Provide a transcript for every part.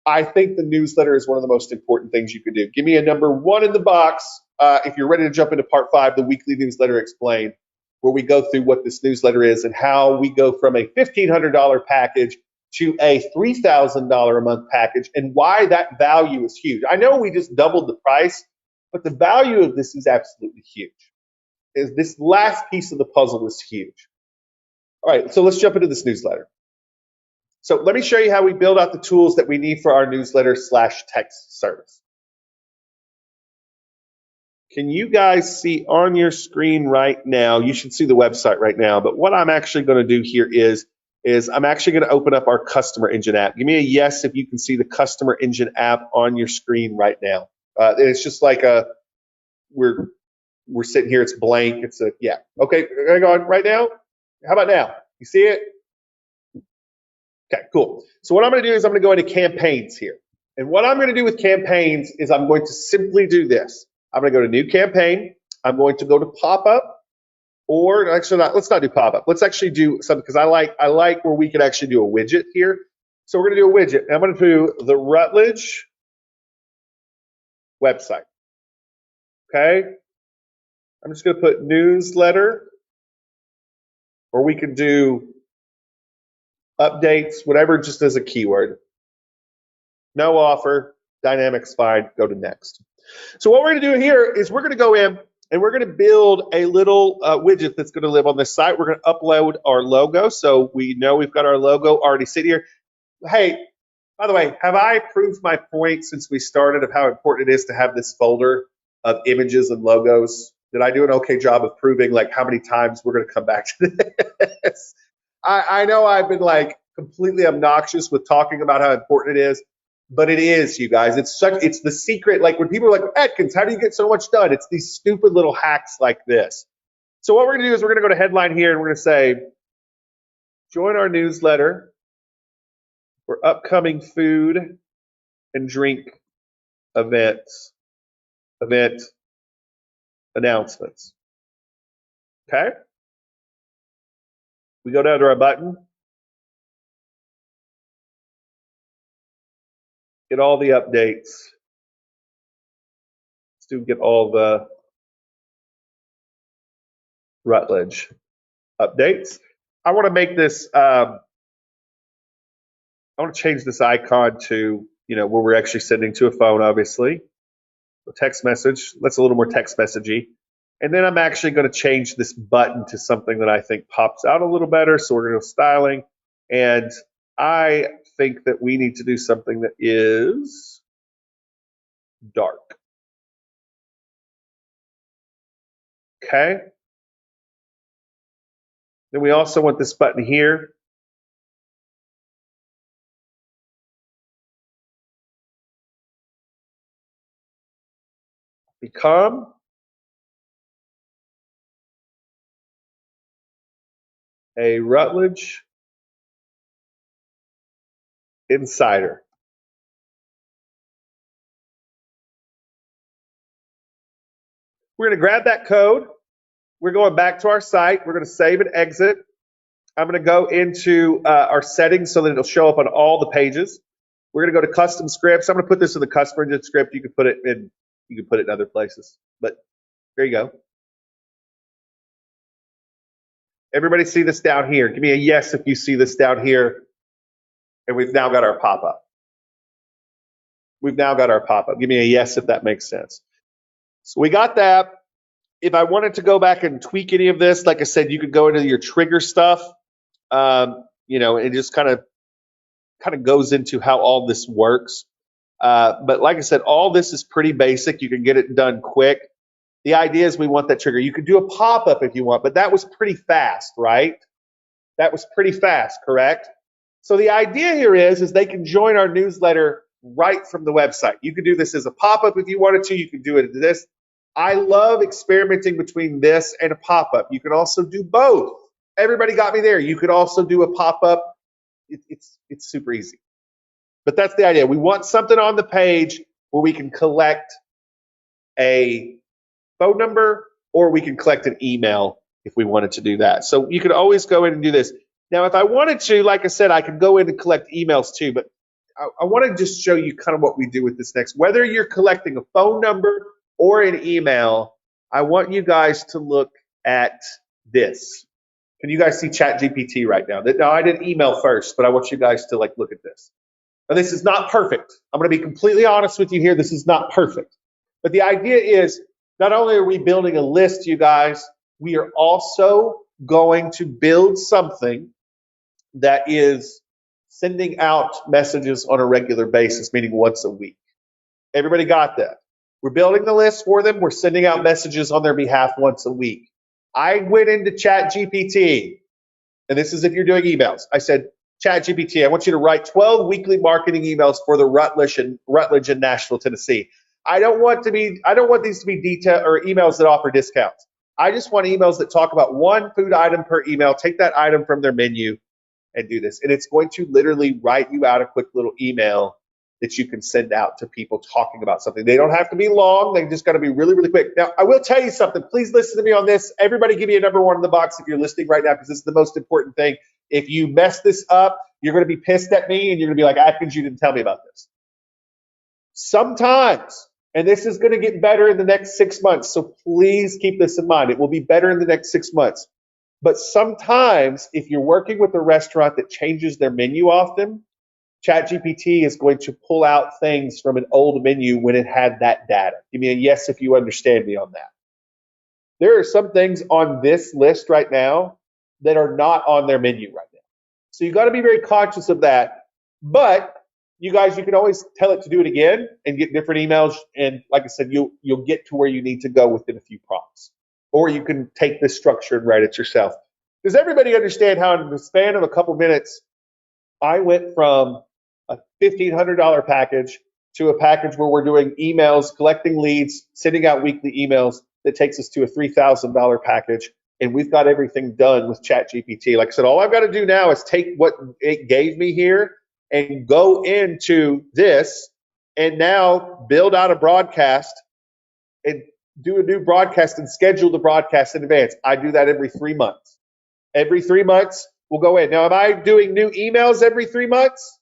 I think the newsletter is one of the most important things you could do. Give me a number one in the box if you're ready to jump into part 5, the weekly newsletter explained, where we go through what this newsletter is and how we go from a $1,500 package to a $3,000 a month package and why that value is huge. I know we just doubled the price, but the value of this is absolutely huge. This last piece of the puzzle is huge. All right, so let's jump into this newsletter. So let me show you how we build out the tools that we need for our newsletter/text service. Can you guys see on your screen right now? You should see the website right now, but what I'm actually going to do here is I'm actually going to open up our Customer Engine app. Give me a yes if you can see the Customer Engine app on your screen right now. It's just like we're sitting here, it's blank. It's a, yeah. Okay, hang on right now. How about now? You see it? Okay, cool. So what I'm going to do is I'm going to go into campaigns here. And what I'm going to do with campaigns is I'm going to simply do this. I'm going to go to new campaign. I'm going to go to pop-up, or actually not, let's not do pop-up. Let's actually do something, because I like where we can actually do a widget here. So we're going to do a widget. And I'm going to do the Rutledge website. Okay. I'm just going to put newsletter, or we can do updates, whatever, just as a keyword. No offer, dynamics fine, go to next. So what we're going to do here is we're going to go in and we're going to build a little widget that's going to live on this site. We're going to upload our logo, so we know we've got our logo already sitting here. Hey, by the way, have I proved my point since we started of how important it is to have this folder of images and logos? Did I do an okay job of proving like how many times we're going to come back to this? I know I've been like completely obnoxious with talking about how important it is, but it is, you guys. It's the secret. Like when people are like, Atkins, how do you get so much done? It's these stupid little hacks like this. So what we're going to do is we're going to go to headline here and we're going to say, join our newsletter for upcoming food and drink event announcements. Okay. We go down to our button, get all the updates. Let's get all the Rutledge updates. I want to make this, I want to change this icon to, where we're actually sending to a phone, obviously. A text message, that's a little more text messagey. And then I'm actually going to change this button to something that I think pops out a little better. So we're going to go styling. And I think that we need to do something that is dark. Okay. Then we also want this button here. Become a Rutledge Insider. We're going to grab that code. We're going back to our site. We're going to save and exit. I'm going to go into our settings so that it'll show up on all the pages. We're going to go to custom scripts. I'm going to put this in the Customer Engine script. You can put it in other places, but there you go. Everybody see this down here? Give me a yes if you see this down here. And we've now got our pop-up. We've now got our pop-up. Give me a yes if that makes sense. So we got that. If I wanted to go back and tweak any of this, like I said, you could go into your trigger stuff. It just kind of goes into how all this works. But like I said, all this is pretty basic. You can get it done quick. The idea is we want that trigger. You could do a pop-up if you want, but that was pretty fast, right? That was pretty fast, correct? So the idea here is they can join our newsletter right from the website. You could do this as a pop-up if you wanted to. You could do it as this. I love experimenting between this and a pop-up. You can also do both. Everybody got me there. You could also do a pop-up. It's super easy. But that's the idea. We want something on the page where we can collect a phone number or we can collect an email if we wanted to do that. So you could always go in and do this. Now, if I wanted to, like I said, I could go in and collect emails too, but I want to just show you kind of what we do with this next. Whether you're collecting a phone number or an email, I want you guys to look at this. Can you guys see ChatGPT right now? Now I did email first, but I want you guys to like look at this. Now this is not perfect. I'm going to be completely honest with you here. This is not perfect. But the idea is not only are we building a list, you guys, we are also going to build something that is sending out messages on a regular basis, meaning once a week. Everybody got that? We're building the list for them. We're sending out messages on their behalf once a week. I went into ChatGPT, and this is if you're doing emails. I said, ChatGPT, I want you to write 12 weekly marketing emails for the Rutledge in Nashville, Tennessee. I don't want these to be detail or emails that offer discounts. I just want emails that talk about one food item per email. Take that item from their menu and do this. And it's going to literally write you out a quick little email that you can send out to people talking about something. They don't have to be long. They just got to be really, really quick. Now, I will tell you something. Please listen to me on this. Everybody give me a number one in the box if you're listening right now, because this is the most important thing. If you mess this up, you're going to be pissed at me and you're going to be like, Atkins, you didn't tell me about this. Sometimes, and this is going to get better in the next 6 months, so please keep this in mind. It will be better in the next 6 months. But sometimes, if you're working with a restaurant that changes their menu often, ChatGPT is going to pull out things from an old menu when it had that data. Give me a yes if you understand me on that. There are some things on this list right now that are not on their menu right now. So you got to be very conscious of that. But you guys, you can always tell it to do it again and get different emails. And like I said, you'll get to where you need to go within a few prompts. Or you can take this structure and write it yourself. Does everybody understand how in the span of a couple minutes, I went from a $1,500 package to a package where we're doing emails, collecting leads, sending out weekly emails that takes us to a $3,000 package. And we've got everything done with ChatGPT. Like I said, all I've got to do now is take what it gave me here and go into this and now build out a broadcast and do a new broadcast and schedule the broadcast in advance. I do that every 3 months. Every 3 months, we'll go in. Now, am I doing new emails every 3 months?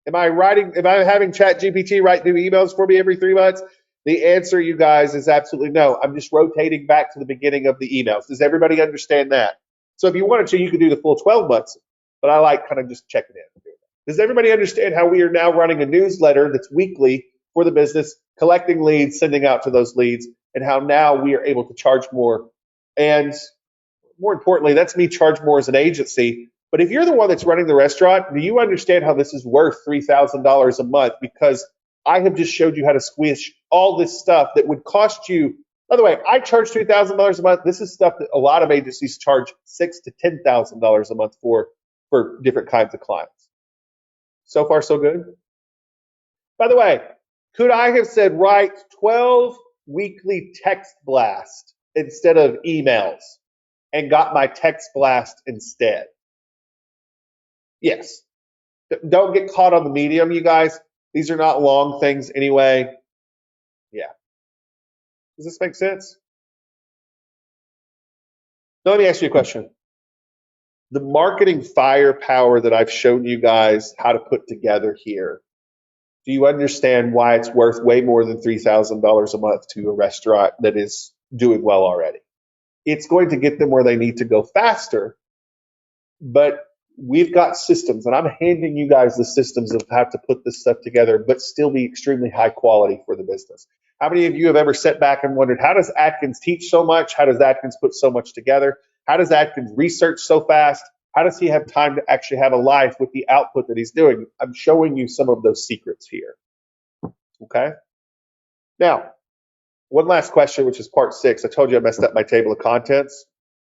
Am I having ChatGPT write new emails for me every 3 months? The answer, you guys, is absolutely no. I'm just rotating back to the beginning of the emails. Does everybody understand that? So if you wanted to, you could do the full 12 months, but I like kind of just checking in. Does everybody understand how we are now running a newsletter that's weekly for the business, collecting leads, sending out to those leads, and how now we are able to charge more? And more importantly, that's me charge more as an agency. But if you're the one that's running the restaurant, do you understand how this is worth $3,000 a month? Because I have just showed you how to squish all this stuff that would cost you. By the way, I charge $3,000 a month. This is stuff that a lot of agencies charge $6,000 to $10,000 a month for different kinds of clients. So far, so good. By the way, could I have said write 12 weekly text blasts instead of emails and got my text blast instead? Yes. Don't get caught on the medium, you guys. These are not long things anyway. Yeah. Does this make sense? Now, let me ask you a question. The marketing firepower that I've shown you guys how to put together here, do you understand why it's worth way more than $3,000 a month to a restaurant that is doing well already? It's going to get them where they need to go faster, but we've got systems, and I'm handing you guys the systems of how to put this stuff together, but still be extremely high quality for the business. How many of you have ever sat back and wondered, how does Atkins teach so much? How does Atkins put so much together? How does Atkins research so fast? How does he have time to actually have a life with the output that he's doing? I'm showing you some of those secrets here. Okay? Now, one last question, which is part 6. I told you I messed up my table of contents,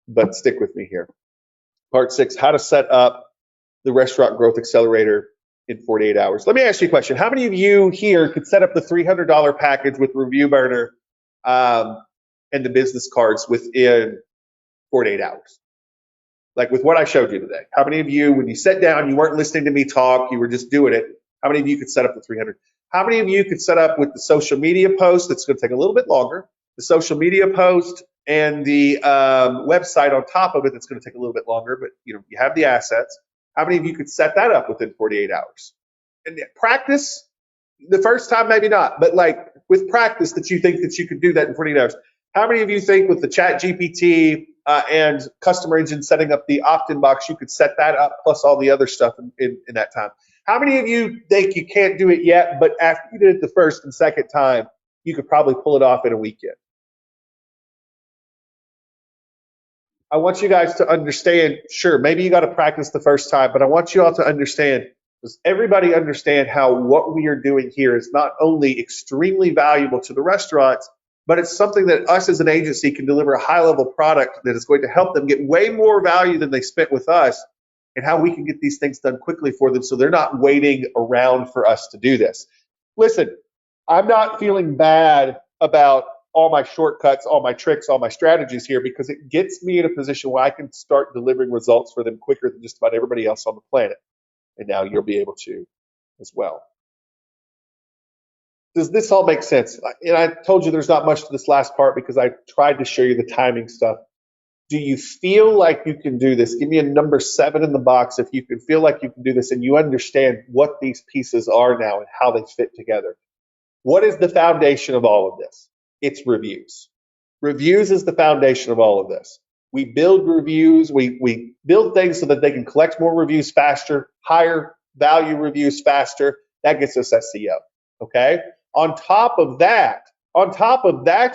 but stick with me here. Part 6, how to set up the Restaurant Growth Accelerator in 48 hours. Let me ask you a question. How many of you here could set up the $300 package with Review Burner and the business cards within 48 hours? Like with what I showed you today. How many of you, when you sat down, you weren't listening to me talk, you were just doing it, how many of you could set up the 300? How many of you could set up with the social media post that's going to take a little bit longer, the social media post and the website on top of it that's going to take a little bit longer, but you have the assets. How many of you could set that up within 48 hours? And practice, the first time maybe not, but like with practice that you think that you could do that in 20 hours. How many of you think with the Chat GPT and Customer Engine setting up the opt-in box, you could set that up plus all the other stuff in that time? How many of you think you can't do it yet, but after you did it the first and second time, you could probably pull it off in a weekend? I want you guys to understand, sure, maybe you got to practice the first time, but I want you all to understand, does everybody understand how what we are doing here is not only extremely valuable to the restaurants, but it's something that us as an agency can deliver a high level product that is going to help them get way more value than they spent with us, and how we can get these things done quickly for them so they're not waiting around for us to do this. Listen, I'm not feeling bad about all my shortcuts, all my tricks, all my strategies here, because it gets me in a position where I can start delivering results for them quicker than just about everybody else on the planet. And now you'll be able to as well. Does this all make sense? And I told you there's not much to this last part because I tried to show you the timing stuff. Do you feel like you can do this? Give me a number 7 in the box if you can feel like you can do this and you understand what these pieces are now and how they fit together. What is the foundation of all of this? It's reviews. Reviews is the foundation of all of this. We build reviews. We build things so that they can collect more reviews faster, higher value reviews faster. That gets us SEO. Okay. On top of that,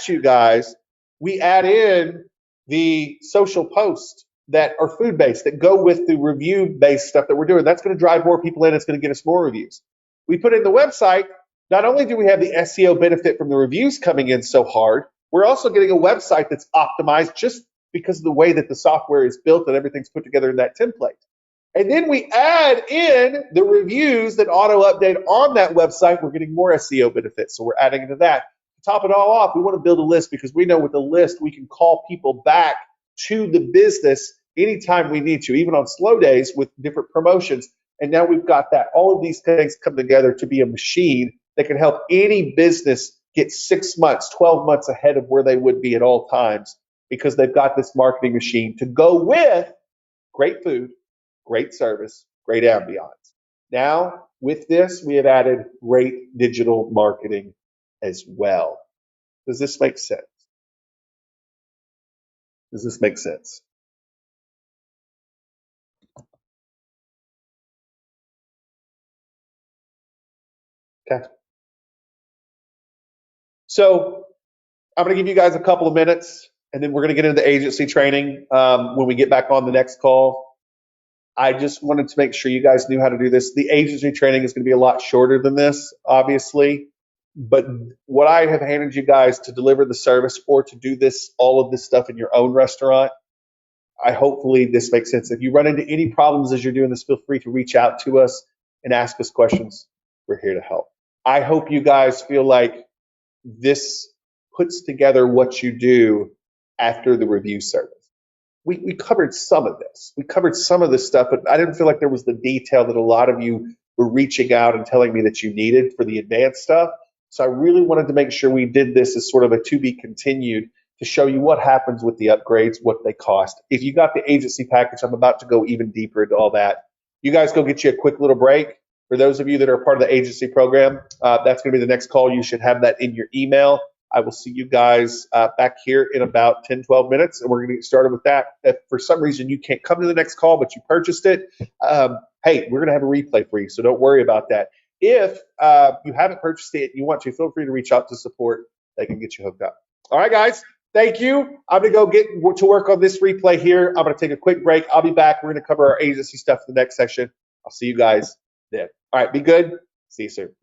you guys, we add in the social posts that are food-based, that go with the review-based stuff that we're doing. That's going to drive more people in. It's going to get us more reviews. We put in the website. Not only do we have the SEO benefit from the reviews coming in so hard, we're also getting a website that's optimized just because of the way that the software is built and everything's put together in that template. And then we add in the reviews that auto-update on that website. We're getting more SEO benefits, so we're adding into that. To top it all off, we want to build a list because we know with the list we can call people back to the business anytime we need to, even on slow days with different promotions. And now we've got that. All of these things come together to be a machine that can help any business get 6 months, 12 months ahead of where they would be at all times because they've got this marketing machine to go with great food, great service, great ambiance. Now, with this, we have added great digital marketing as well. Does this make sense? Does this make sense? Okay. So I'm going to give you guys a couple of minutes, and then we're going to get into the agency training when we get back on the next call. I just wanted to make sure you guys knew how to do this. The agency training is going to be a lot shorter than this, obviously. But what I have handed you guys to deliver the service or to do this, all of this stuff in your own restaurant, hopefully this makes sense. If you run into any problems as you're doing this, feel free to reach out to us and ask us questions. We're here to help. I hope you guys feel like this puts together what you do after the review service. We covered some of this. We covered some of this stuff, but I didn't feel like there was the detail that a lot of you were reaching out and telling me that you needed for the advanced stuff. So I really wanted to make sure we did this as sort of a to be continued to show you what happens with the upgrades, what they cost. If you got the agency package, I'm about to go even deeper into all that. You guys go get you a quick little break. For those of you that are part of the agency program, that's going to be the next call. You should have that in your email. I will see you guys back here in about 10, 12 minutes, and we're going to get started with that. If for some reason you can't come to the next call, but you purchased it, hey, we're going to have a replay for you, so don't worry about that. If you haven't purchased it and you want to, feel free to reach out to support. They can get you hooked up. All right, guys, thank you. I'm going to go get to work on this replay here. I'm going to take a quick break. I'll be back. We're going to cover our agency stuff in the next section. I'll see you guys then. All right, be good. See you soon.